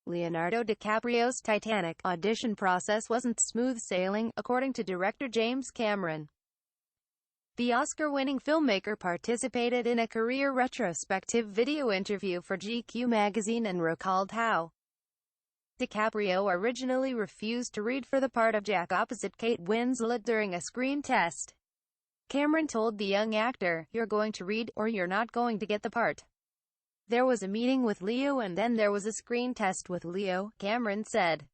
Leonardo Dicaprio's Titanic audition process wasn't smooth sailing, according to director James Cameron. The Oscar-winning filmmaker participated in a career retrospective video interview for GQ magazine and recalled how DiCaprio originally refused to read for the part of Jack opposite Kate Winslet during a screen test. Cameron told the young actor, "You're going to read, or you're not going to get the part. There was a meeting with Leo and then there was a screen test with Leo," Cameron said.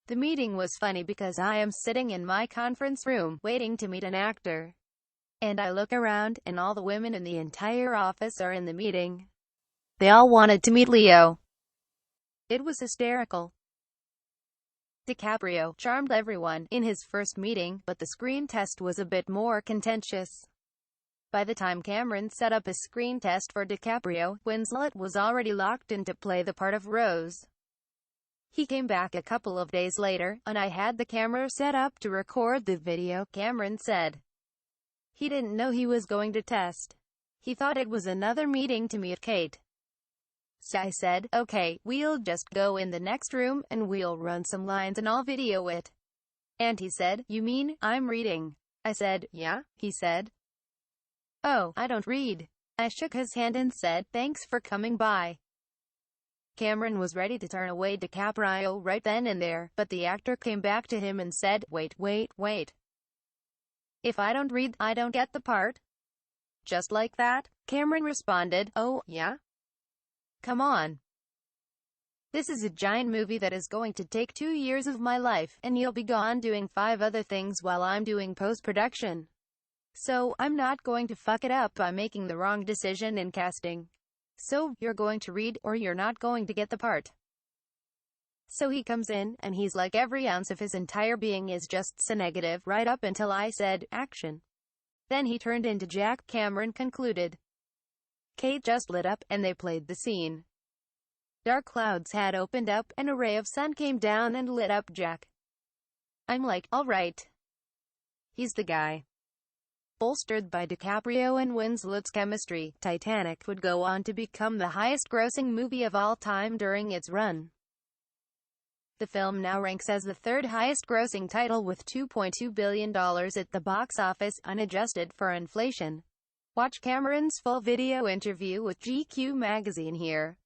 "The meeting was funny because I am sitting in my conference room, waiting to meet an actor. And I look around, and all the women in the entire office are in the meeting. They all wanted to meet Leo. It was hysterical." DiCaprio charmed everyone in his first meeting, but the screen test was a bit more contentious. By the time Cameron set up his screen test for DiCaprio, Winslet was already locked in to play the part of Rose. "He came back a couple of days later, and I had the camera set up to record the video," Cameron said. "He didn't know he was going to test. He thought it was another meeting to meet Kate. So I said, okay, we'll just go in the next room, and we'll run some lines and I'll video it. And he said, 'You mean, I'm reading?' I said, 'Yeah,' he said. 'Oh, I don't read.' I shook his hand and said, 'Thanks for coming by.'" Cameron was ready to turn away DiCaprio right then and there, but the actor came back to him and said, wait. "If I don't read, I don't get the part?" Just like that, Cameron responded, "Oh, yeah? Come on. This is a giant movie that is going to take 2 years of my life, and you'll be gone doing 5 other things while I'm doing post-production. So, I'm not going to fuck it up by making the wrong decision in casting. So, you're going to read, or you're not going to get the part." So he comes in, and he's like every ounce of his entire being is just so negative, right up until I said, "Action." Then he turned into Jack, Cameron concluded. Kate just lit up, and they played the scene. Dark clouds had opened up, and a ray of sun came down and lit up Jack. I'm like, all right. He's the guy. Bolstered by DiCaprio and Winslet's chemistry, Titanic would go on to become the highest-grossing movie of all time during its run. The film now ranks as the third highest-grossing title with $2.2 billion at the box office, unadjusted for inflation. Watch Cameron's full video interview with GQ magazine here.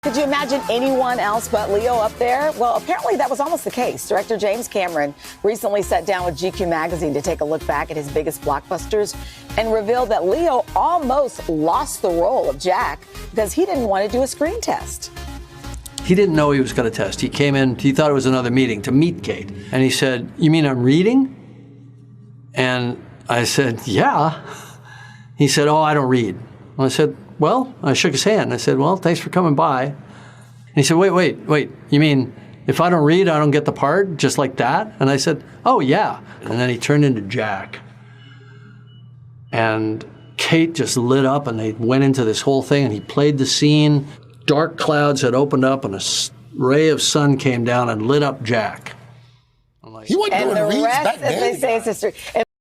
Could you imagine anyone else but Leo up there? Well, apparently that was almost the case. Director James Cameron recently sat down with GQ magazine to take a look back at his biggest blockbusters and revealed that Leo almost lost the role of Jack because he didn't want to do a screen test. He didn't know he was going to test. He came in, he thought it was another meeting to meet Kate. And he said, "You mean I'm reading?" And I said, "Yeah." He said, "Oh, I don't read." And I said, "Well," I shook his hand. I said, "Well, thanks for coming by." And he said, wait, you mean if I don't read, I don't get the part, just like that?" And I said, "Oh, yeah." And then he turned into Jack. And Kate just lit up, and they went into this whole thing, and he played the scene. Dark clouds had opened up, and a ray of sun came down and lit up Jack. I'm like, he wasn't doing reads back then. And the rest, as they say, is history.